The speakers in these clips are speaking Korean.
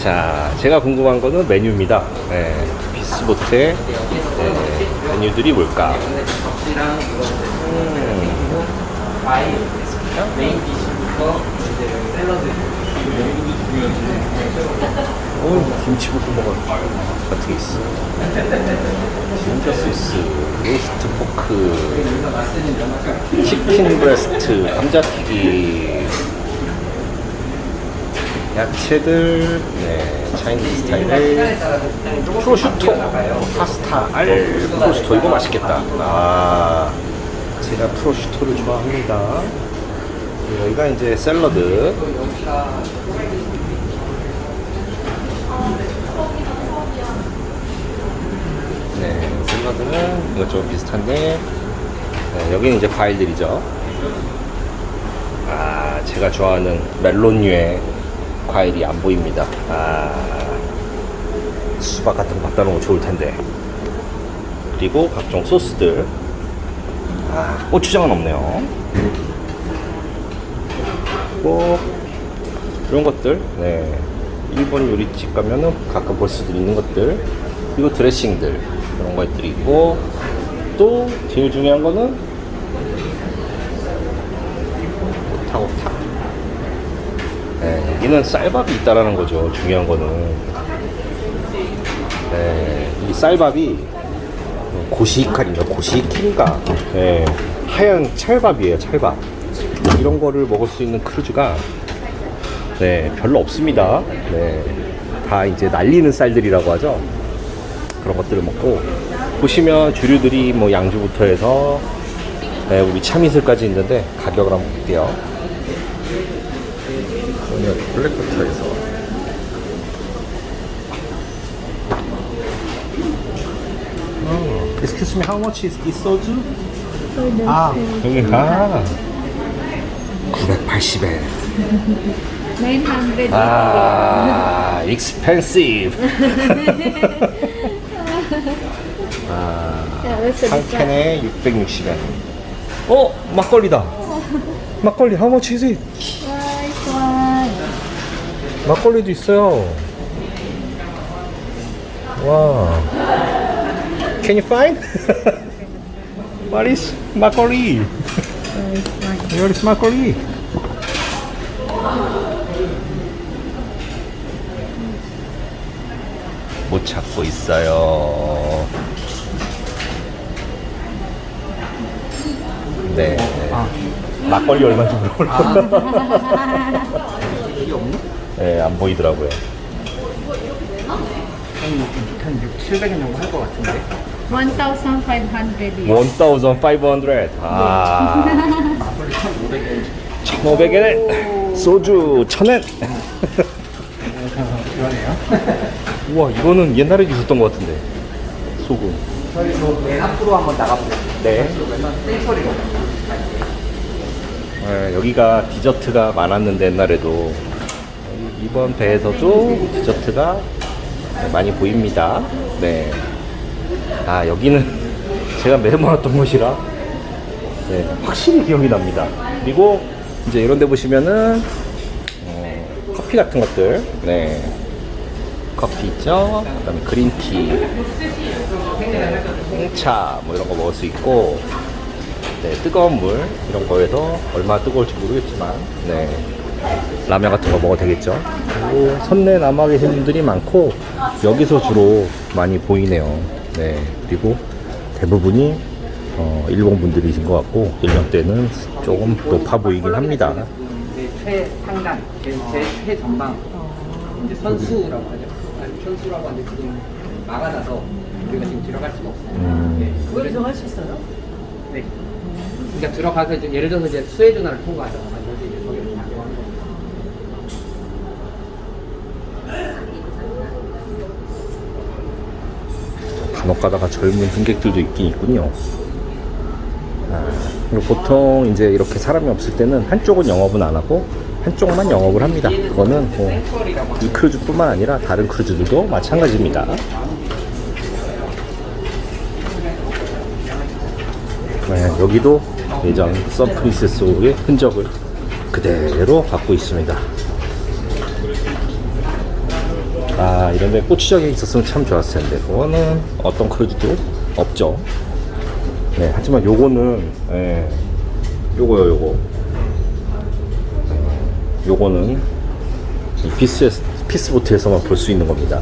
자, 제가 궁금한 거는 메뉴입니다. 네, 비스보트의 메뉴들이 뭘까? 김치볶음밥 같은 게 있어. 진저 소스, 로스트 포크, 치킨 브레스트, 감자튀김, 야채들, 네, 차이니즈 스타일의 프로슈토, 파스타, 프로슈토 이거 맛있겠다. 아, 제가 프로슈토를 좋아합니다. 여기가 이제 샐러드. 네, 샐러드는 이것저것 비슷한데, 네, 여기는 이제 과일들이죠. 아, 제가 좋아하는 멜론류의 과일이 안 보입니다. 아, 수박 같은 거 갖다 놓으면 좋을 텐데. 그리고 각종 소스들. 아, 고추장은 없네요. 뭐 이런 것들, 네, 일본 요리집 가면은 가끔 볼 수도 있는 것들. 그리고 드레싱들 이런 것들이 있고, 또 제일 중요한 거는 오타오타. 네, 여기는 쌀밥이 있다라는 거죠. 중요한 거는, 네, 이 쌀밥이 고시칼인가 고시킨가, 네, 하얀 찰밥이에요. 찰밥. 이런 거를 먹을 수 있는 크루즈가, 네, 별로 없습니다. 네, 다 이제 날리는 쌀들이라고 하죠. 그런 것들을 먹고, 보시면 주류들이 뭐 양주부터 해서, 네, 우리 참이슬까지 있는데 가격을 한번 볼게요. 오늘 블랙버터에서 Excuse me, how much is this soju? 아, 여기가 980엔. 900. 아, expensive. 아, 한 캔에 660엔. 막걸리다. 막걸리, how much is it? Nice one. 막걸리도 있어요. 와. Can you find? What is 막걸리? Where is 막걸리? 못 찾고 있어요. 네. 막걸리 얼마인지 물어보려고. 네, 안 보이더라고요. 한 6, 700원 정도 할 것 같은데. 1,500. 1,500. 아. 1,500엔에 소주 1,000엔. 그러네요. 우와, 이거는 옛날에 있었던 것 같은데. 소금. 저희 맨 앞으로 한번 나가보세요. 네. 생소리로. 네, 여기가 디저트가 많았는데 옛날에도, 이번 배에서도 디저트가 많이 보입니다. 네. 아, 여기는 제가 매번 왔던 곳이라, 네, 확실히 기억이 납니다. 그리고 이제 이런 데 보시면은 커피 같은 것들, 네, 커피 있죠. 그다음에 그린티, 네, 홍차 뭐 이런 거 먹을 수 있고, 네, 뜨거운 물 이런 거에서 얼마나 뜨거울지 모르겠지만, 네, 라면 같은 거 먹어도 되겠죠. 그리고 선내 남아 계신 분들이 많고, 여기서 주로 많이 보이네요. 네, 그리고 대부분이 일본 분들이신 것 같고, 연령대는 조금 높아 보이긴 합니다. 최상단, 제 최전방, 이제 선수라고 하죠. 아니, 선수라고 하는데 지금 막아놔서 우리가 지금 들어갈 수가 없어요. 네. 거기서 할 수 있어요? 네. 그러니까 들어가서 이제 예를 들어서 이제 수혜전화를 통과하잖아. 그래서 이제 거기를 작용하는 거죠. 간혹 가다가 젊은 승객들도 있긴 있군요. 그리고 보통 이제 이렇게 사람이 없을 때는 한쪽은 영업은 안 하고 한쪽만 영업을 합니다. 그거는 뭐 이 크루즈뿐만 아니라 다른 크루즈들도 마찬가지입니다. 네, 여기도 예전 선프린세스의 흔적을 그대로 갖고 있습니다. 아, 이런데 고추장이 있었으면 참 좋았을 텐데 그거는 어떤 크루즈도 없죠. 네, 하지만 요거는 요거요, 요거. 요거는 이 피스보트에서만 볼 수 있는 겁니다.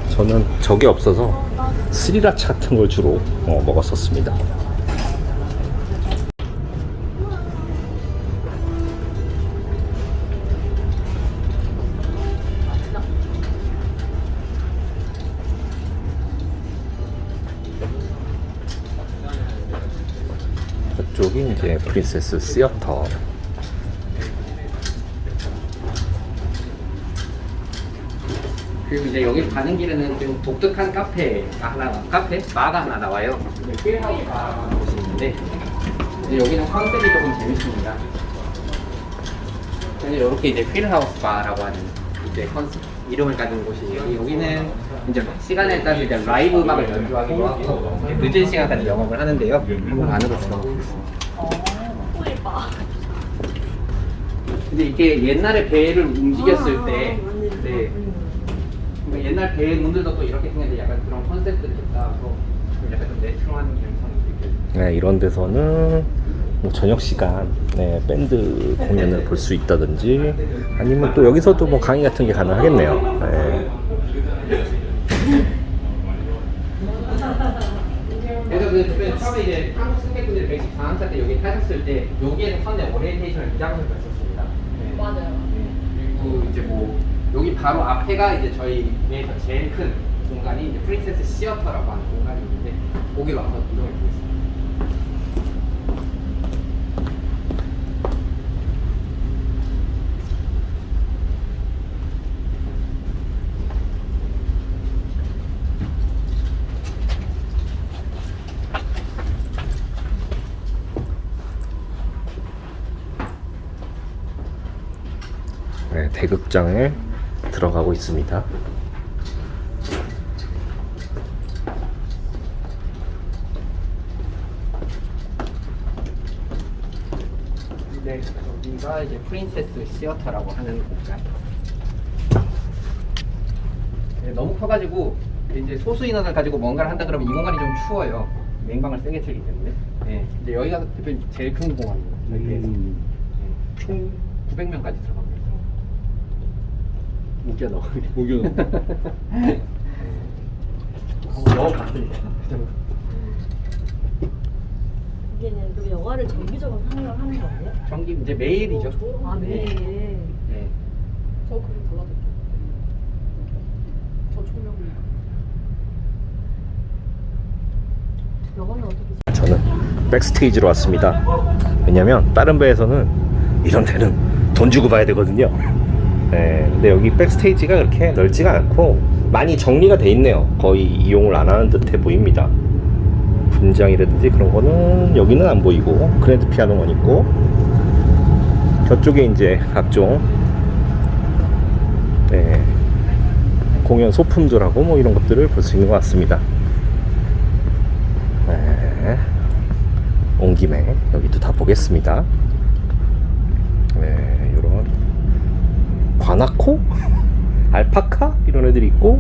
저는 저게 없어서 스리라차 같은 걸 주로 먹었었습니다. 저쪽이 이제 프린세스 시어터. 그리고 이제 여기 가는 길에는 좀 독특한 바가 하나 나와요. 휠하우스 바라는 곳이 있는데 이제 여기는 컨셉이 조금 재밌습니다. 이렇게 이제 휠하우스 바라고 하는 이제 컨셉 이름을 가진 곳이에요. 여기는 이제 시간에 따라 이제 라이브 음악을 연주하기도 하고 늦은 시간까지 영업을 하는데요. 한번 안으로 들어가 보겠습니다. 근데 이게 옛날에 배를 움직였을 때, 네. 그러니까 옛날 배 문들도 또 이렇게 생겼는데 약간 그런 컨셉들이 있다고 약간 좀 내추럴한 감성이 느껴져요. 네, 이런 데서는 뭐 저녁 시간 밴드 공연을 볼 수 있다든지 아니면 또 여기서도 뭐 강의 같은 게 가능하겠네요. 네. 그래서 그 처음에 이제 한국 승객분들이 114항차 때 여기 타셨을 때 여기에서 선대 오리엔테이션을 2장을 가셨습니다. 네. 맞아요. 그리고 이제 뭐 여기 바로 앞에가 이제 저희 내에서 제일 큰 공간이 이제 프린세스 시어터라고 하는 공간이 있는데 거기로 한번 이동해 보겠습니다. 네, 대극장에 들어가고 있습니다. 네, 여기가 이제 프린세스 시어터라고 하는 공간. 네, 너무 커가지고 이제 소수 인원을 가지고 뭔가를 한다 그러면 이 공간이 좀 추워요. 냉방을 세게 틀기 때문에. 네, 이제 여기가 특별히 제일 큰 공간입니다. 여기에서 총 900명까지 들어갑니다. 우겨 넣어. 한번 넣어봤습니다. 이게는 그 영화를 정기적으로 상영하는 거예요? 정기 이제 매일이죠. 아 매일. 네. 저 그림 골라드릴게요. 저 조명. 영화는 어떻게? 저는 백스테이지로 왔습니다. 왜냐면 다른 배에서는 이런 데는 돈 주고 봐야 되거든요. 네, 근데 여기 백스테이지가 그렇게 넓지가 않고 많이 정리가 돼 있네요. 거의 이용을 안 하는 듯해 보입니다. 분장이라든지 그런 거는 여기는 안 보이고 그랜드 피아노만 있고 저쪽에 이제 각종 공연 소품들하고 뭐 이런 것들을 볼 수 있는 것 같습니다. 네, 온 김에 여기도 다 보겠습니다. 네, 요런 과나코? 알파카? 이런 애들이 있고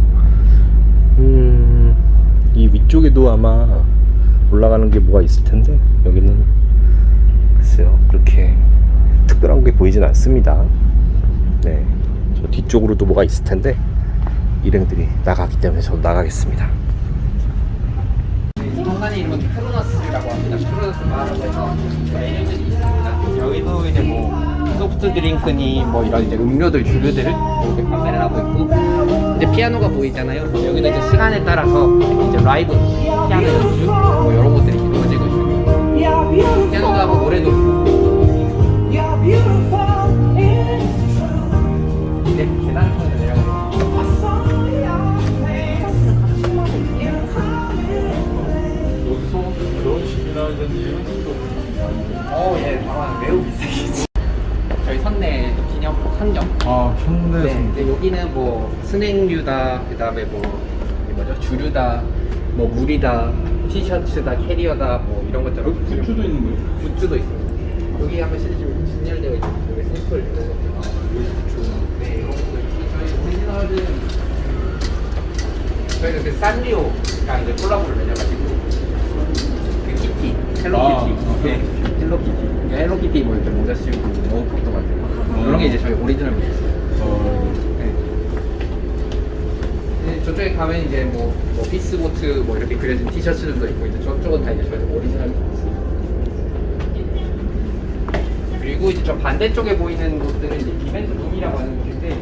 이 위쪽에도 아마 올라가는 게 뭐가 있을 텐데 여기는 글쎄요 그렇게 특별한 게 보이진 않습니다. 네, 저 뒤쪽으로도 뭐가 있을 텐데 일행들이 나가기 때문에 저도 나가겠습니다. 이 공간의 이름은 크로너스라고 합니다. 크로너스 바라고 해서 메뉴들이 있습니다. 여기도 이제 뭐 소프트 드링크니 뭐 이런 이제 음료들 주류들을 이렇게 판매를 하고 있고 이제 피아노가 보이잖아요. 여기는 이제 시간에 따라서 이제 라이브 피아노 연주 뭐 이런 것들이 이루어지고 있습니다. 피아노도 하고 노래도 부르고. 네, 계단을 통해서 내려가고 예, 다만 매우 비싸겠지. 저희 선내 기념 상점. 아, 현대 네, 근데 여기는 뭐 스낵류다, 그 다음에 뭐 이게 뭐죠? 주류다, 뭐 물이다, 티셔츠다, 캐리어다, 뭐 이런 것처럼. 굿즈도 있는 거예요? 굿즈도 있어요. 여기 한번 실으시면 진열되어 있는 여기 샘플 이런 것들. 네, 이런 것들 오리지널은 저희가 그 산리오랑 이제 콜라보를 맺어가지고 그 키티, 헬로키티, 네, 헬로키티, 헬로키티 뭐 이렇게 모자 씌우고 머그컵도 만들고 이런 게 이제 저희 오리지널 모자였어요. 네. 네, 저쪽에 가면 이제 뭐 피스보트 뭐 이렇게 그려진 티셔츠들도 있고 이제 저쪽은 다 이제 저희 오리지널 모자. 그리고 이제 저 반대쪽에 보이는 곳들은 이제 이벤트 룸이라고 하는 곳인데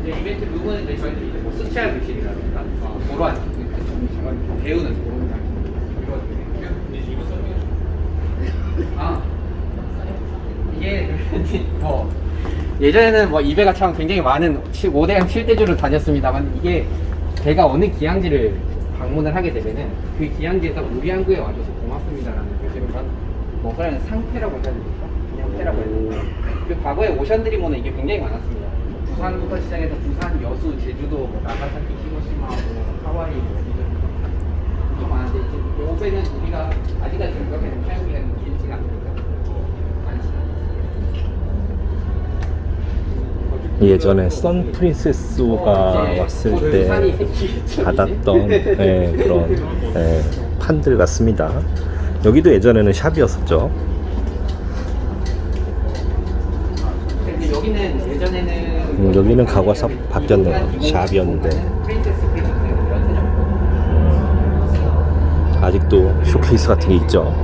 이제 이벤트 룸은 이제 저희들이 이제 뭐 스치아 교실이라든가 그런 정말 배우는 그런 아 이게 뭐 예전에는 뭐 이 배가 참 굉장히 많은 5대양 7대주를 다녔습니다만 이게 배가 어느 기항지를 방문을 하게 되면은 그 기항지에서 우리 항구에 와줘서 고맙습니다라는 표시로 뭐 그냥 상패라고 해야 됩니까? 그냥 패라고 해야 됩니까? 그 과거에 오션드리모는 이게 굉장히 많았습니다. 부산부터 시작해서 부산, 여수, 제주도, 뭐 나가사키, 히로시마, 뭐 하와이, 뭐 이런 거 많은데 이제 요배는 우리가 아직까지 그렇게는 사용되는 길지가 않으니까 예전에 선 프린세스가 왔을 때 받았던 그런 판들 같습니다. 여기도 예전에는 샵이었었죠. 근데 여기는 예전에는 여기는 가구가 바뀌었네요. 샵이었는데 아직도 쇼케이스 같은 게 있죠.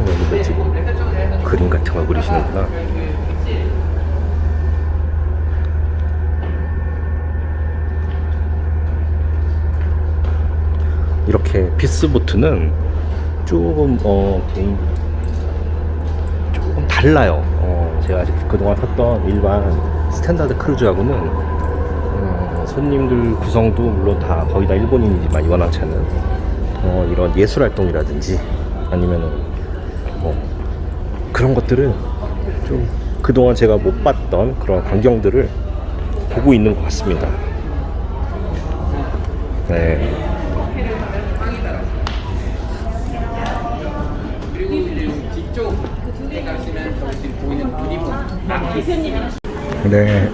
여기도 지금 그림 같은 걸 그리시는구나. 이렇게 피스보트는 조금 조금 달라요. 제가 아직 그동안 탔던 일반 스탠다드 크루즈하고는 손님들 구성도 물론 다 거의 다 일본인이지만 이원항 차는 이런 예술 활동이라든지 아니면은 뭐 그런 것들을 좀 그동안 제가 못 봤던 그런 광경들을 보고 있는 것 같습니다. 네. 그리고 이제 뒤쪽에 가시면 저기 지금 보이는 그림은 네,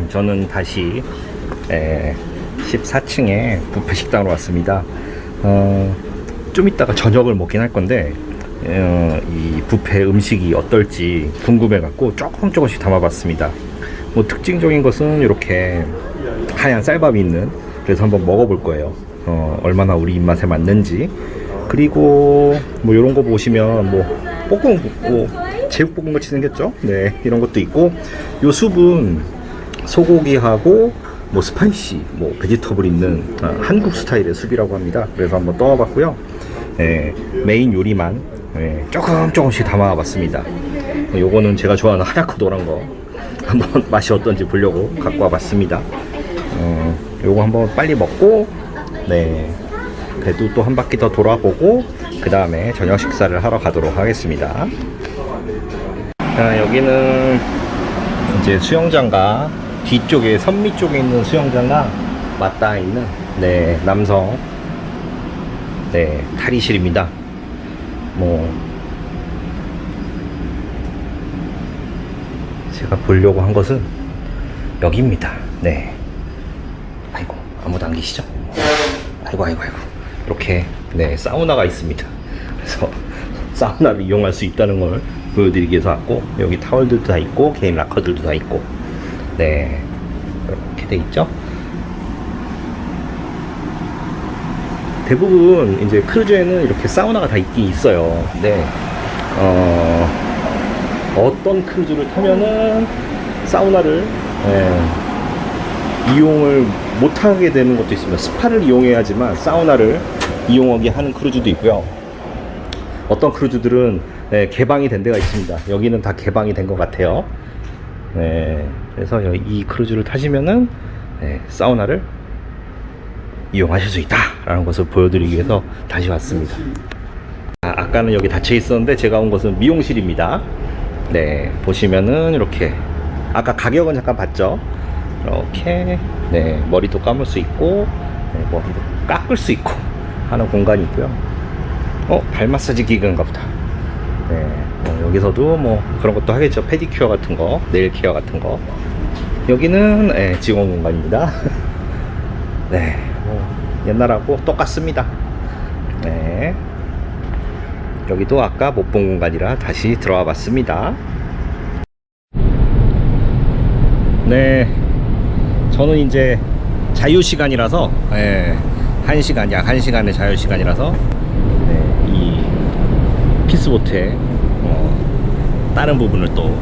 저는 다시 14층에 뷔페 식당으로 왔습니다. 좀 이따가 저녁을 먹긴 할 건데 이 뷔페 음식이 어떨지 궁금해갖고 조금씩 담아봤습니다. 뭐 특징적인 것은 이렇게 하얀 쌀밥이 있는, 그래서 한번 먹어볼 거예요. 얼마나 우리 입맛에 맞는지. 그리고 뭐 이런 거 보시면 뭐 볶음, 뭐 제육볶음 같이 생겼죠? 네, 이런 것도 있고, 요 숲은 소고기하고 뭐 스파이시, 뭐 베지터블 있는 한국 스타일의 숲이라고 합니다. 그래서 한번 떠와봤고요. 메인 요리만 조금씩 담아봤습니다. 요거는 제가 좋아하는 하얗고 노란 거 한번 맛이 어떤지 보려고 갖고 와봤습니다. 요거 한번 빨리 먹고, 그래도 또 한 바퀴 더 돌아보고 그 다음에 저녁 식사를 하러 가도록 하겠습니다. 여기는 이제 수영장과 뒤쪽에 선미 쪽에 있는 수영장과 맞닿아 있는 남성 탈의실입니다. 뭐 제가 보려고 한 것은 여기입니다. 아이고, 아무도 안 계시죠? 아이고. 이렇게 사우나가 있습니다. 그래서 사우나를 이용할 수 있다는 걸 보여드리기 위해서 왔고, 여기 타월들도 다 있고 개인 락커들도 다 있고 이렇게 돼 있죠. 대부분 이제 크루즈에는 이렇게 사우나가 다 있긴 있어요. 근데 어떤 크루즈를 타면은 사우나를 이용을 못하게 되는 것도 있습니다. 스파를 이용해야지만 사우나를 이용하게 하는 크루즈도 있고요. 어떤 크루즈들은 개방이 된 데가 있습니다. 여기는 다 개방이 된 것 같아요. 그래서 이 크루즈를 타시면은 사우나를 이용하실 수 있다 라는 것을 보여드리기 위해서 다시 왔습니다. 아까는 여기 닫혀 있었는데 제가 온 곳은 미용실입니다. 보시면은 이렇게 아까 가격은 잠깐 봤죠. 이렇게 머리도 감을 수 있고 머리도 깎을 수 있고 하는 공간이 있고요. 발 마사지 기계인가 보다. 여기서도 뭐 그런 것도 하겠죠. 페디큐어 같은 거, 네일 케어 같은 거. 여기는 직원 공간입니다. 네, 뭐 옛날하고 똑같습니다. 네, 여기도 아까 못 본 공간이라 다시 들어와 봤습니다. 네, 저는 이제 자유시간이라서, 약 1시간의 자유시간이라서, 이 피스보트의 다른 부분을 또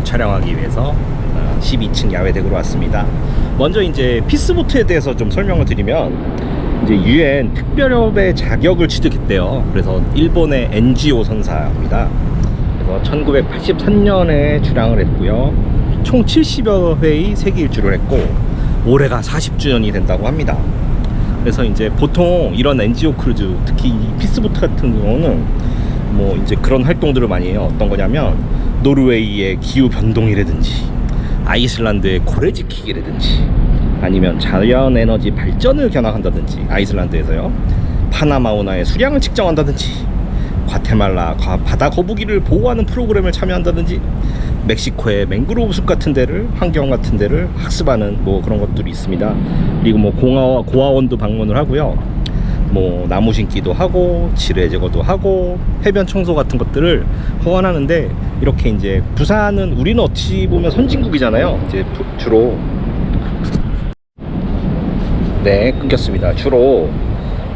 촬영하기 위해서 12층 야외덱으로 왔습니다. 먼저 이제 피스보트에 대해서 좀 설명을 드리면, 이제 UN 특별협의 자격을 취득했대요. 그래서 일본의 NGO 선사입니다. 그래서 1983년에 출항을 했고요. 총 70여 회의 세계 일주를 했고, 올해가 40주년이 된다고 합니다. 그래서 이제 보통 이런 NGO 크루즈, 특히 이 피스보트 같은 경우는 뭐 이제 그런 활동들을 많이 해요. 어떤 거냐면 노르웨이의 기후 변동이라든지, 아이슬란드의 고래 지키기라든지, 아니면 자연 에너지 발전을 견학한다든지, 아이슬란드에서요, 파나마운하의 수량을 측정한다든지, 과테말라 바다 거북이를 보호하는 프로그램을 참여한다든지, 멕시코의 맹그로브 숲 같은 데를, 환경 같은 데를 학습하는 뭐 그런 것들이 있습니다. 그리고 뭐 고아원도 방문을 하고요. 뭐 나무 심기도 하고, 지뢰 제거도 하고, 해변 청소 같은 것들을 후원하는데, 이렇게 이제 부산은, 우리는 어찌 보면 선진국이잖아요. 이제 주로 끊겼습니다. 주로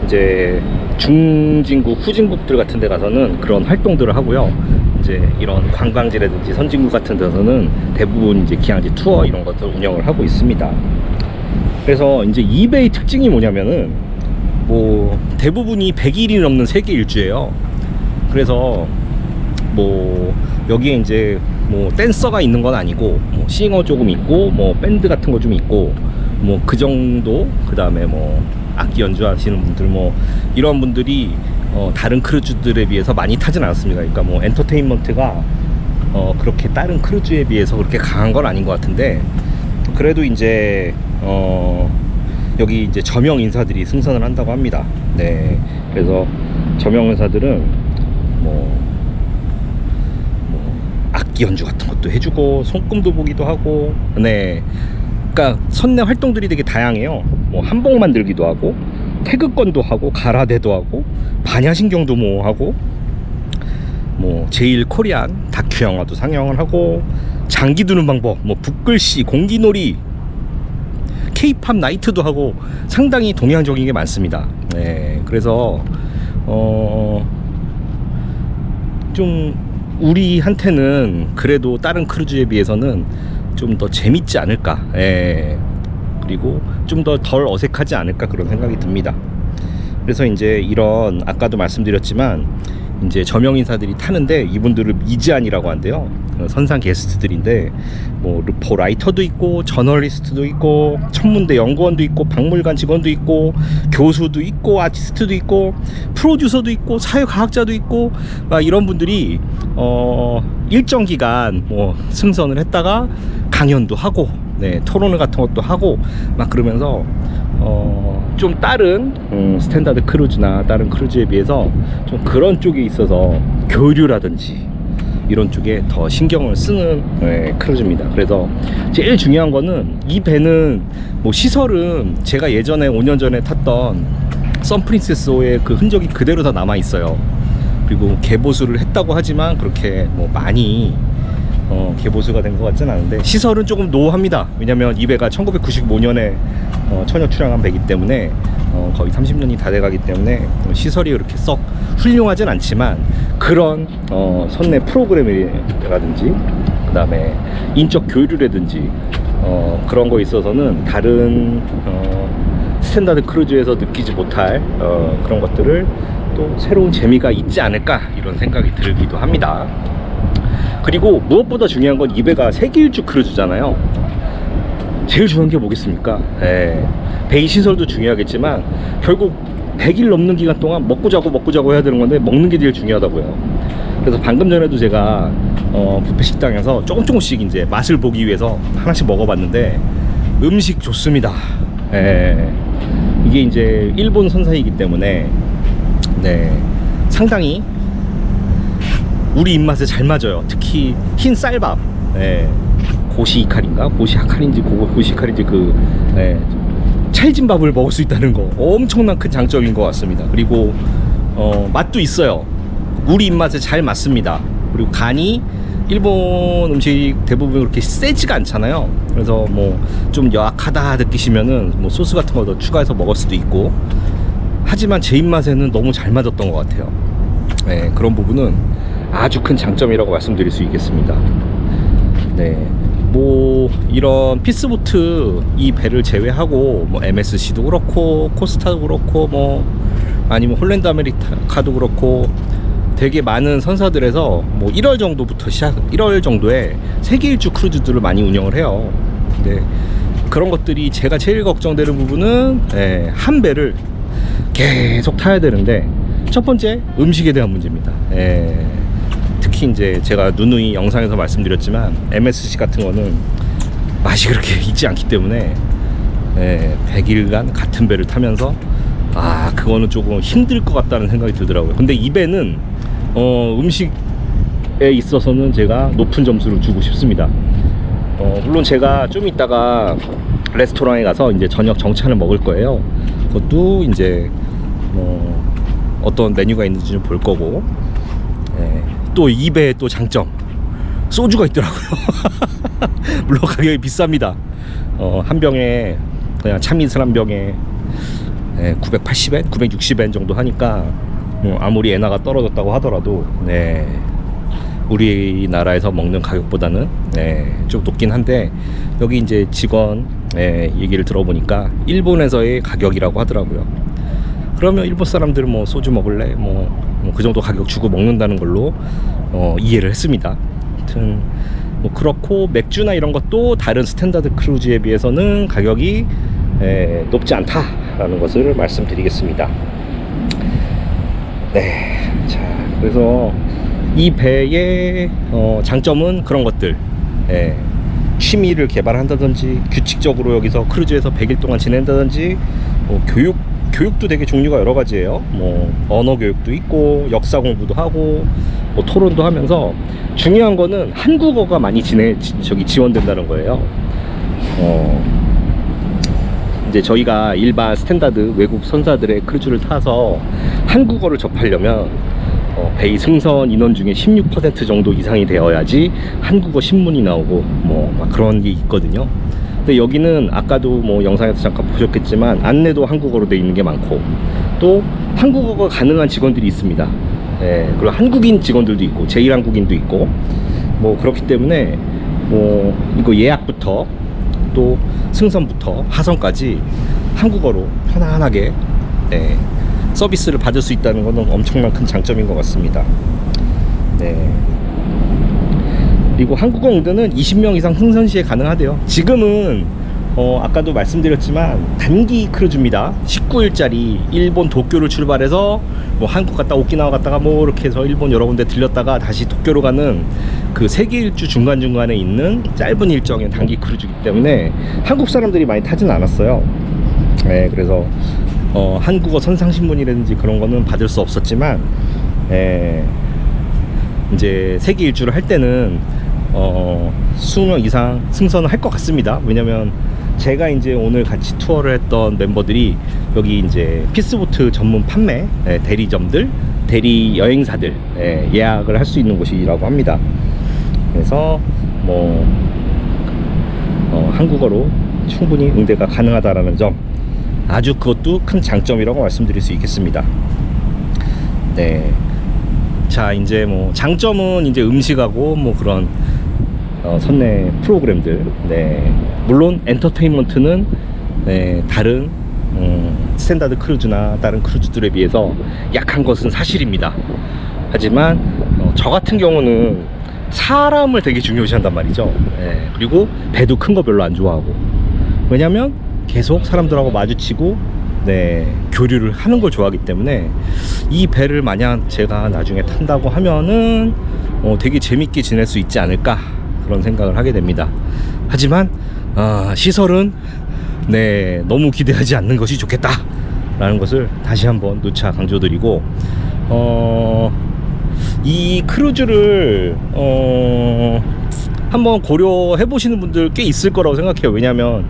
이제 중진국, 후진국들 같은 데 가서는 그런 활동들을 하고요. 이제 이런 관광지라든지 선진국 같은 데서는 대부분 이제 기항지 투어 이런 것들 운영을 하고 있습니다. 그래서 이제 이베이 특징이 뭐냐면은, 뭐 대부분이 100일이 넘는 세계 일주예요. 그래서 뭐 여기에 이제 뭐 댄서가 있는 건 아니고, 뭐 싱어 조금 있고, 뭐 밴드 같은 거 좀 있고, 뭐 그 정도. 그 다음에 뭐 악기 연주하시는 분들, 뭐 이런 분들이 다른 크루즈들에 비해서 많이 타진 않았습니다. 그러니까 뭐 엔터테인먼트가 그렇게 다른 크루즈에 비해서 그렇게 강한 건 아닌 것 같은데, 그래도 이제 여기 이제 저명 인사들이 승선을 한다고 합니다. 네, 그래서 저명 인사들은 뭐 악기 연주 같은 것도 해주고, 손금도 보기도 하고, 네, 그러니까 선내 활동들이 되게 다양해요. 뭐 한복 만들기도 하고, 태극권도 하고, 가라데도 하고, 반야신경도 뭐 하고, 뭐 제일 코리안 다큐 영화도 상영을 하고, 장기 두는 방법, 뭐 붓글씨, 공기놀이, K-팝 나이트도 하고, 상당히 동양적인 게 많습니다. 네, 그래서 좀 우리한테는 그래도 다른 크루즈에 비해서는 좀 더 재밌지 않을까, 그리고 좀 더 덜 어색하지 않을까, 그런 생각이 듭니다. 그래서 이제 이런, 아까도 말씀드렸지만 이제 저명 인사들이 타는데, 이분들을 미지안이라고 한대요. 선상 게스트들인데, 뭐 르포 라이터도 있고, 저널리스트도 있고, 천문대 연구원도 있고, 박물관 직원도 있고, 교수도 있고, 아티스트도 있고, 프로듀서도 있고, 사회과학자도 있고, 막 이런 분들이 일정 기간 뭐 승선을 했다가 강연도 하고, 네, 토론 같은 것도 하고 막 그러면서 좀 다른 스탠다드 크루즈나 다른 크루즈에 비해서 좀 그런 쪽에 있어서 교류라든지 이런 쪽에 더 신경을 쓰는 크루즈입니다. 그래서 제일 중요한 거는, 이 배는 뭐 시설은 제가 예전에 5년 전에 탔던 선프린세스호의 그 흔적이 그대로 다 남아 있어요. 그리고 개보수를 했다고 하지만 그렇게 뭐 많이 개보수가 된 것 같진 않은데, 시설은 조금 노후합니다. 왜냐면 이 배가 1995년에 천여 출항한 배이기 때문에 거의 30년이 다 돼가기 때문에 시설이 그렇게 썩 훌륭하진 않지만, 그런 선내 프로그램이라든지, 그 다음에 인적 교류라든지 그런 거에 있어서는 다른 스탠다드 크루즈에서 느끼지 못할 그런 것들을 또 새로운 재미가 있지 않을까, 이런 생각이 들기도 합니다. 그리고 무엇보다 중요한 건, 이 배가 세계 일주 크루즈잖아요. 제일 중요한 게 뭐겠습니까? 베이 시설도 중요하겠지만 결국 100일 넘는 기간 동안 먹고 자고 해야 되는 건데, 먹는 게 제일 중요하다고요. 그래서 방금 전에도 제가 뷔페 식당에서 조금씩 이제 맛을 보기 위해서 하나씩 먹어봤는데, 음식 좋습니다. 이게 이제 일본 선사이기 때문에, 네, 상당히 우리 입맛에 잘 맞아요. 특히 흰 쌀밥, 예, 고시이칼인가? 고시아칼인지 고시이칼인지 그, 예, 찰진밥을 먹을 수 있다는 거 엄청난 큰 장점인 것 같습니다. 그리고 맛도 있어요. 우리 입맛에 잘 맞습니다. 그리고 간이 일본 음식 대부분 그렇게 세지가 않잖아요. 그래서 뭐 좀 약하다 느끼시면은 뭐 소스 같은 거 더 추가해서 먹을 수도 있고, 하지만 제 입맛에는 너무 잘 맞았던 것 같아요. 네, 그런 부분은 아주 큰 장점이라고 말씀드릴 수 있겠습니다. 네, 뭐 이런 피스보트 이 배를 제외하고 뭐 MSC도 그렇고 코스타도 그렇고 뭐 아니면 홀랜드 아메리카도 그렇고 되게 많은 선사들에서 뭐 1월 정도부터 1월 정도에 세계 일주 크루즈들을 많이 운영을 해요. 근데 그런 것들이 제가 제일 걱정되는 부분은, 예, 한 배를 계속 타야 되는데 첫 번째 음식에 대한 문제입니다. 예, 특히 이제 제가 누누이 영상에서 말씀드렸지만 MSC 같은 거는 맛이 그렇게 있지 않기 때문에, 예, 100일간 같은 배를 타면서 그거는 조금 힘들 것 같다는 생각이 들더라고요. 근데 이 배는 음식에 있어서는 제가 높은 점수를 주고 싶습니다. 물론 제가 좀 이따가 레스토랑에 가서 이제 저녁 정찬을 먹을 거예요. 그것도 이제 어떤 메뉴가 있는지 좀 볼 거고, 또 이 배의 또 장점, 소주가 있더라고요. 물론 가격이 비쌉니다. 한 병에 그냥 참이슬 한 병에 980엔, 960엔 정도 하니까 아무리 엔화가 떨어졌다고 하더라도, 네, 우리나라에서 먹는 가격보다는, 네, 좀 높긴 한데, 여기 이제 직원, 얘기를 들어보니까 일본에서의 가격이라고 하더라고요. 그러면 일본 사람들은 뭐 소주 먹을래? 뭐 그 정도 가격 주고 먹는다는 걸로 이해를 했습니다. 아무튼 뭐 그렇고, 맥주나 이런 것도 다른 스탠다드 크루즈에 비해서는 가격이 높지 않다라는 것을 말씀드리겠습니다. 네, 자, 그래서 이 배의 장점은 그런 것들, 취미를 개발한다든지, 규칙적으로 여기서 크루즈에서 100일 동안 지낸다든지, 뭐 교육도 되게 종류가 여러 가지예요. 뭐 언어 교육도 있고, 역사 공부도 하고, 뭐 토론도 하면서, 중요한 거는 한국어가 많이 지원된다는 거예요. 이제 저희가 일반 스탠다드 외국 선사들의 크루즈를 타서 한국어를 접하려면 베이 승선 인원 중에 16% 정도 이상이 되어야지 한국어 신문이 나오고 뭐 막 그런 게 있거든요. 근데 여기는 아까도 뭐 영상에서 잠깐 보셨겠지만 안내도 한국어로 되어 있는 게 많고, 또 한국어가 가능한 직원들이 있습니다. 그리고 한국인 직원들도 있고 제1한국인도 있고, 뭐 그렇기 때문에 뭐 이거 예약부터 또 승선부터 하선까지 한국어로 편안하게, 서비스를 받을 수 있다는 것은 엄청난 큰 장점인 것 같습니다. 네. 그리고 한국어 응대는 20명 이상 승선 시에 가능하대요. 지금은 아까도 말씀드렸지만 단기 크루즈입니다. 19일짜리 일본 도쿄를 출발해서 뭐 한국 갔다 오키나와 갔다가 뭐 이렇게 해서 일본 여러 군데 들렸다가 다시 도쿄로 가는 그 세계 일주 중간중간에 있는 짧은 일정의 단기 크루즈이기 때문에 한국 사람들이 많이 타진 않았어요. 네, 그래서 한국어 선상신문이라든지 그런 거는 받을 수 없었지만, 이제 세계 일주를 할 때는 20명 이상 승선을 할 것 같습니다. 왜냐면 제가 이제 오늘 같이 투어를 했던 멤버들이 여기 이제 피스보트 전문 판매 대리점들, 대리 여행사들 예약을 할 수 있는 곳이라고 합니다. 그래서 뭐 한국어로 충분히 응대가 가능하다라는 점, 아주 그것도 큰 장점이라고 말씀드릴 수 있겠습니다. 네. 자, 이제 뭐 장점은 이제 음식하고 뭐 그런 선내 프로그램들. 네. 물론 엔터테인먼트는 다른 스탠다드 크루즈나 다른 크루즈들에 비해서 약한 것은 사실입니다. 하지만 저 같은 경우는 사람을 되게 중요시한단 말이죠. 그리고 배도 큰 거 별로 안 좋아하고, 왜냐면 계속 사람들하고 마주치고 교류를 하는 걸 좋아하기 때문에 이 배를 만약 제가 나중에 탄다고 하면은 되게 재밌게 지낼 수 있지 않을까, 그런 생각을 하게 됩니다. 하지만 시설은 너무 기대하지 않는 것이 좋겠다 라는 것을 다시 한번 누차 강조드리고, 이 크루즈를 한번 고려해 보시는 분들 꽤 있을 거라고 생각해요. 왜냐면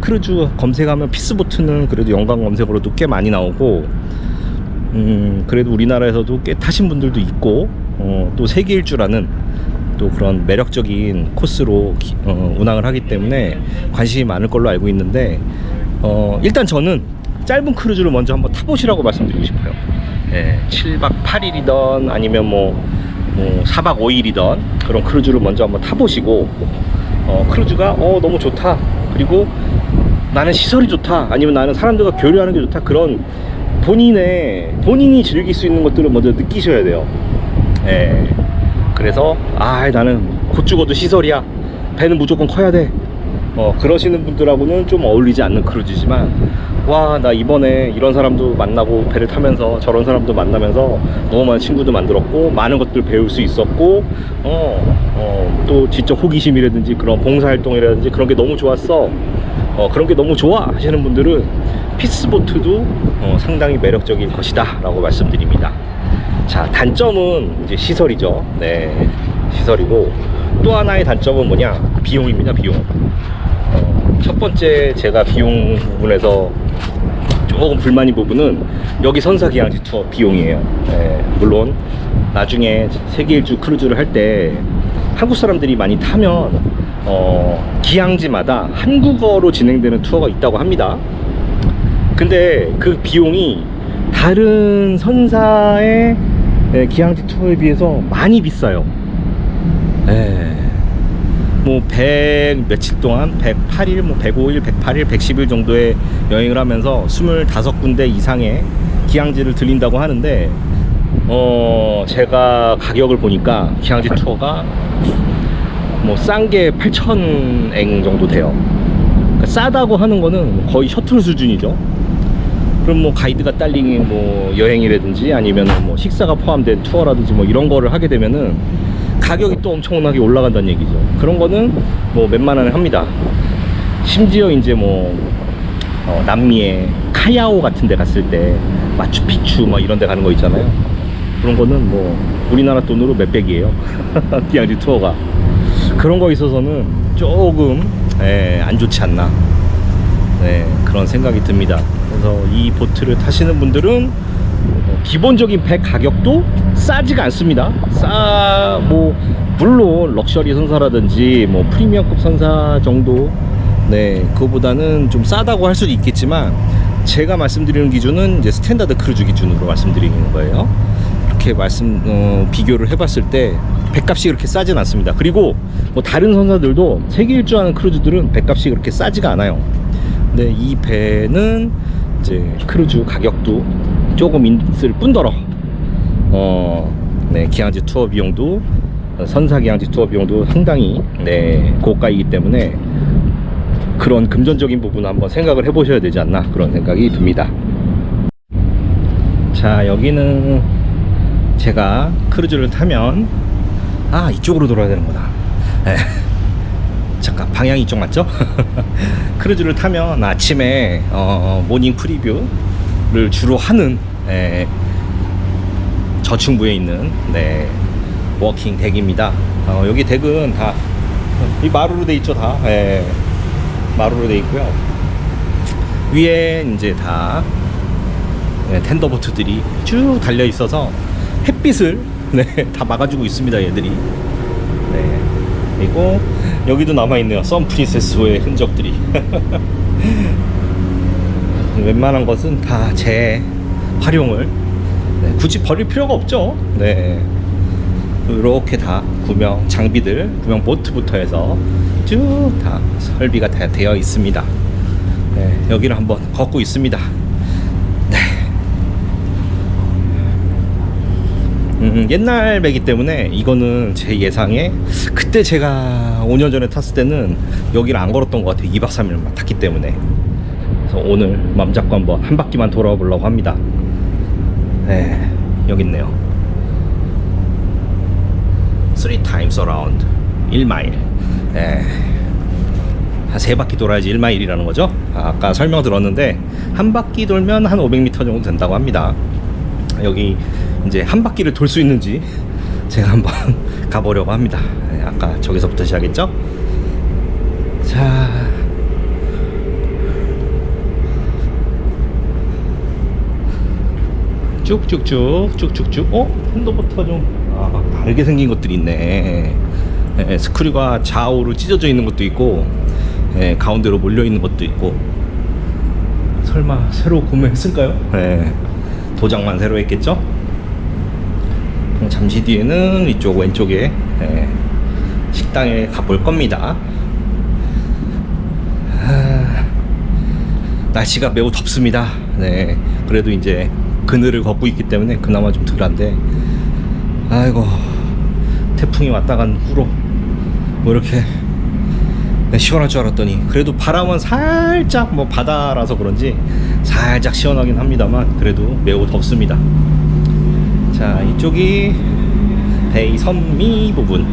크루즈 검색하면 피스보트는 그래도 연관 검색어로도 꽤 많이 나오고, 그래도 우리나라에서도 꽤 타신 분들도 있고, 또 세계 일주라는 또 그런 매력적인 코스로 운항을 하기 때문에 관심이 많을 걸로 알고 있는데, 일단 저는 짧은 크루즈를 먼저 한번 타보시라고 말씀드리고 싶어요. 7박 8일이던 아니면 뭐 4박 5일이던 그런 크루즈를 먼저 한번 타보시고, 크루즈가 너무 좋다, 그리고 나는 시설이 좋다, 아니면 나는 사람들과 교류하는 게 좋다, 그런 본인이 즐길 수 있는 것들을 먼저 느끼셔야 돼요. 그래서 나는 곧 죽어도 시설이야, 배는 무조건 커야 돼, 그러시는 분들하고는 좀 어울리지 않는 크루즈지만, 와, 나 이번에 이런 사람도 만나고 배를 타면서 저런 사람도 만나면서 너무 많은 친구도 만들었고 많은 것들 배울 수 있었고, 또 지적 호기심이라든지 그런 봉사활동이라든지 그런 게 너무 좋았어, 그런 게 너무 좋아 하시는 분들은 피스보트도 상당히 매력적인 것이다 라고 말씀드립니다. 자, 단점은 이제 시설이죠. 네, 시설이고, 또 하나의 단점은 뭐냐, 비용입니다. 비용. 첫 번째 제가 비용 부분에서 조금 불만인 부분은 여기 선사기항지 투어 비용이에요. 물론 나중에 세계 일주 크루즈를 할 때 한국 사람들이 많이 타면 기항지마다 한국어로 진행되는 투어가 있다고 합니다. 근데 그 비용이 다른 선사의 기항지 투어에 비해서 많이 비싸요. 뭐 100 며칠 동안 108일, 뭐 105일, 108일, 110일 정도의 여행을 하면서 25군데 이상의 기항지를 들린다고 하는데, 제가 가격을 보니까 기항지 투어가 뭐 싼 게 8,000엔 정도 돼요. 그러니까 싸다고 하는 거는 거의 셔틀 수준이죠. 그럼 뭐 가이드가 딸린 뭐 여행이라든지 아니면 뭐 식사가 포함된 투어라든지 뭐 이런 거를 하게 되면은 가격이 또 엄청나게 올라간다는 얘기죠. 그런 거는 뭐 몇만 원에 합니다. 심지어 이제 뭐 남미의 카야오 같은 데 갔을 때 마추픽추 뭐 이런 데 가는 거 있잖아요. 그런 거는 뭐 우리나라 돈으로 몇백이에요. 기항지 투어가. 그런 거 있어서는 조금 안 좋지 않나, 그런 생각이 듭니다. 그래서 이 보트를 타시는 분들은 기본적인 배 가격도 싸지가 않습니다. 뭐 물론 럭셔리 선사라든지 뭐 프리미엄급 선사 정도, 그거보다는 좀 싸다고 할 수도 있겠지만, 제가 말씀드리는 기준은 이제 스탠다드 크루즈 기준으로 말씀드리는 거예요. 이렇게 비교를 해봤을 때 배값이 그렇게 싸진 않습니다. 그리고 뭐 다른 선사들도 세계 일주하는 크루즈들은 배값이 그렇게 싸지가 않아요. 근데 이 배는 이제 크루즈 가격도 조금 있을 뿐더러 기항지 투어 비용도, 선사 기항지 투어 비용도 상당히 고가이기 때문에 그런 금전적인 부분을 한번 생각을 해보셔야 되지 않나, 그런 생각이 듭니다. 자, 여기는 제가 크루즈를 타면 이쪽으로 돌아야 되는구나. 잠깐, 방향이 이쪽 맞죠? 크루즈를 타면 아침에 모닝 프리뷰를 주로 하는 저층부에 있는 워킹 덱입니다. 여기 덱은 다 이 마루로 돼 있죠. 다 마루로 돼 있고요. 위에 이제 다 텐더보트들이 쭉 달려 있어서 햇빛을 다 막아주고 있습니다, 얘들이. 그리고 여기도 남아있네요, 썬프린세스호의 흔적들이. 웬만한 것은 다 재활용을 굳이 버릴 필요가 없죠. 이렇게 다 구명 장비들, 구명 보트부터 해서 쭉 다 설비가 다 되어 있습니다. 여기를 한번 걷고 있습니다. 옛날 배기 때문에 이거는 제 예상에, 그때 제가 5년 전에 탔을 때는 여기를 안 걸었던 것 같아요. 2박 3일만 탔기 때문에. 그래서 오늘 맘 잡고 한번 한 바퀴만 돌아보려고 보려고 합니다. 여기 있네요. 3 times around 1마일. 한 3바퀴 돌아야지 1마일이라는 거죠. 아까 설명 들었는데 한 바퀴 돌면 한 500m 정도 된다고 합니다. 여기 이제 한 바퀴를 돌 수 있는지 제가 한번 가보려고 합니다. 네, 아까 저기서부터 시작했죠? 자, 쭉쭉쭉. 핸드버터가 좀 막 다르게 생긴 것들이 있네. 예, 스크류가 좌우로 찢어져 있는 것도 있고, 예, 가운데로 몰려 있는 것도 있고. 설마 새로 구매했을까요? 예, 도장만 새로 했겠죠? 잠시 뒤에는 이쪽 왼쪽에, 예, 식당에 가볼 겁니다. 날씨가 매우 덥습니다. 네, 그래도 이제 그늘을 걷고 있기 때문에 그나마 좀 덜한데, 아이고, 태풍이 왔다 간 후로 뭐 이렇게 시원할 줄 알았더니, 그래도 바람은 살짝, 뭐 바다라서 그런지 살짝 시원하긴 합니다만 그래도 매우 덥습니다. 자, 이쪽이 베이 선미 부분,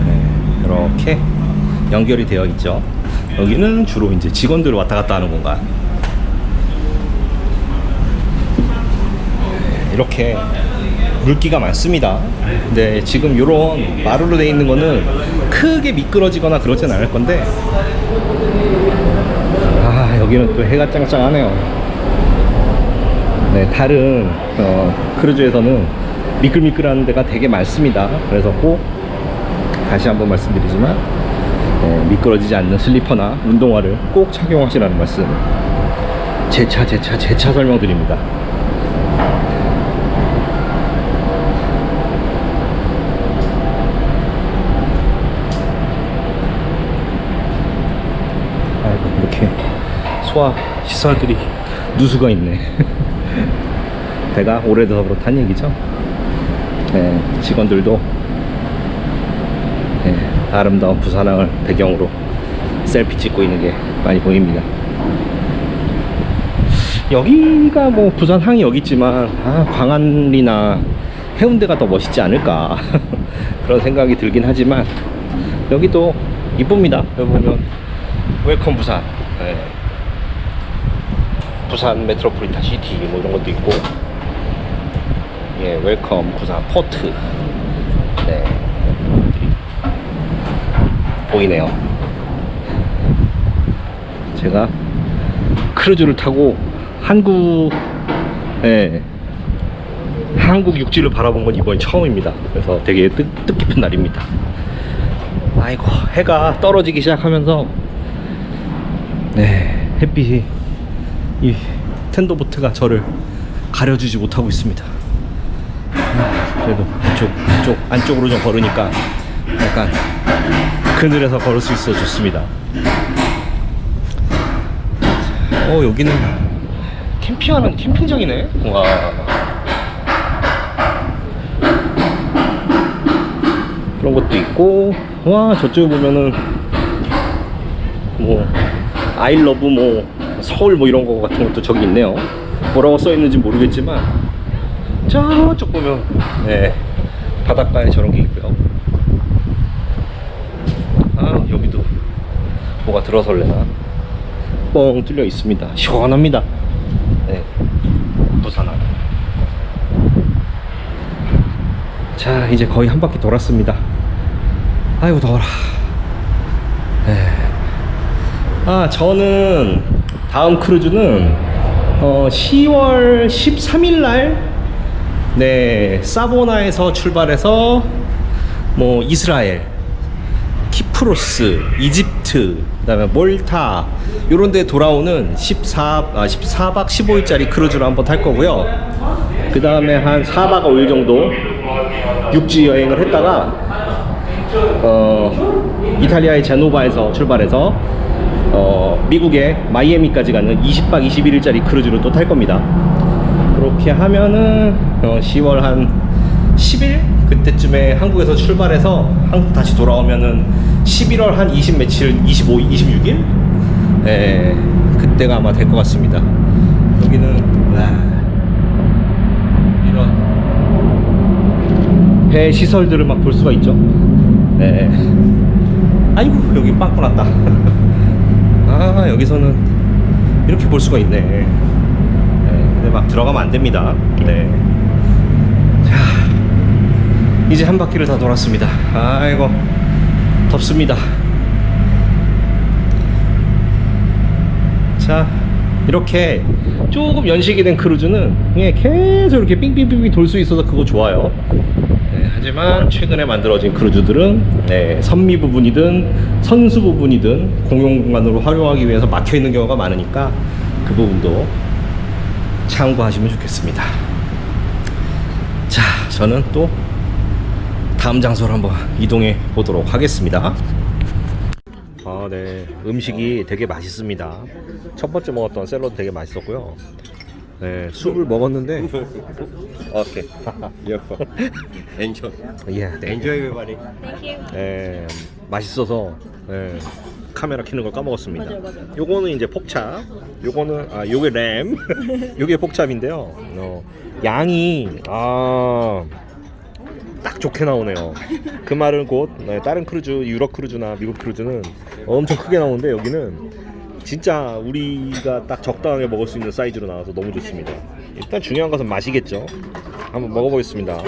네, 이렇게 연결이 되어 있죠. 여기는 주로 이제 직원들 왔다 갔다 하는 공간. 이렇게 물기가 많습니다. 근데 지금 요런 마루로 되어 있는 거는 크게 미끄러지거나 그러진 않을 건데, 아, 여기는 또 해가 짱짱하네요. 네, 다른 크루즈에서는 미끌미끌한 데가 되게 많습니다. 그래서 꼭 다시 한번 말씀드리지만, 미끄러지지 않는 슬리퍼나 운동화를 꼭 착용하시라는 말씀 재차 설명드립니다. 아이고, 이렇게 소화 시설들이 누수가 있네. 배가 오래돼서 그렇다는 얘기죠. 네, 직원들도, 네, 아름다운 부산항을 배경으로 셀피 찍고 있는 게 많이 보입니다. 여기가 뭐 부산항이 여기 있지만, 광안리나 해운대가 더 멋있지 않을까 그런 생각이 들긴 하지만, 여기도 이쁩니다. 여기 보면 웰컴 부산, 네, 부산 메트로폴리탄 시티 뭐 이런 것도 있고, 예, 웰컴 부산 포트, 네, 보이네요. 제가 크루즈를 타고 한국 육지를 바라본 건 이번이 처음입니다. 그래서 되게 뜻깊은 날입니다. 아이고, 해가 떨어지기 시작하면서, 네, 햇빛이 이 텐더보트가 저를 가려주지 못하고 있습니다. 그래도 이쪽 안쪽으로 좀 걸으니까 약간 그늘에서 걸을 수 있어 좋습니다. 여기는 캠핑하는 캠핑장이네. 와, 그런 것도 있고, 와, 저쪽에 보면은 뭐 아이러브 뭐 서울 뭐 이런 거 같은 것도 저기 있네요. 뭐라고 써 있는지 모르겠지만 저쪽 보면, 네, 바닷가에 저런 게 있고요. 여기도 뭐가 들어설래나 뻥 뚫려 있습니다. 시원합니다. 네, 부산항. 자, 이제 거의 한 바퀴 돌았습니다. 아이고, 더워라. 네. 저는 다음 크루즈는 10월 13일 날, 네, 사보나에서 출발해서 뭐 이스라엘, 키프로스, 이집트, 그다음에 몰타 요런 데 돌아오는 14박 15일짜리 크루즈를 한번 탈 거고요. 그 다음에 한 4박 5일 정도 육지 여행을 했다가 이탈리아의 제노바에서 출발해서 미국의 마이애미까지 가는 20박 21일짜리 크루즈를 또 탈 겁니다. 그렇게 하면은 10월 한 10일 그때쯤에 한국에서 출발해서 한국 다시 돌아오면은 11월 한 20 며칠, 25일, 26일? 예, 그때가 아마 될 것 같습니다. 여기는 이런 배 시설들을 막 볼 수가 있죠. 네. 아이고, 여기 빵꾸 났다. 여기서는 이렇게 볼 수가 있네. 네, 근데 막 들어가면 안 됩니다. 네. 이제 한 바퀴를 다 돌았습니다. 아이고 덥습니다. 자, 이렇게 조금 연식이 된 크루즈는 그냥 계속 이렇게 삥삥삥삥 돌 수 있어서 그거 좋아요. 네, 하지만 최근에 만들어진 크루즈들은 네, 선미 부분이든 선수 부분이든 공용 공간으로 활용하기 위해서 막혀 있는 경우가 많으니까 그 부분도 참고하시면 좋겠습니다. 자, 저는 또 다음 장소로 한번 이동해 보도록 하겠습니다. 아, 네. 음식이 되게 맛있습니다. 첫 번째 먹었던 샐러드 되게 맛있었고요. 네, 술을 먹었는데. 오케이. 엔joy. 예, 네. Enjoy everybody. 네, 맛있어서 네, 카메라 켜는 걸 까먹었습니다. 맞아요. 요거는 이제 폭찹. 요거는 요게 램. 요게 폭찹인데요. 양이 딱 좋게 나오네요. 그 말은 곧 다른 크루즈, 유럽 크루즈나 미국 크루즈는 엄청 크게 나오는데 여기는 진짜 우리가 딱 적당하게 먹을 수 있는 사이즈로 나와서 너무 좋습니다. 일단 중요한 것은 맛이겠죠. 한번 먹어보겠습니다.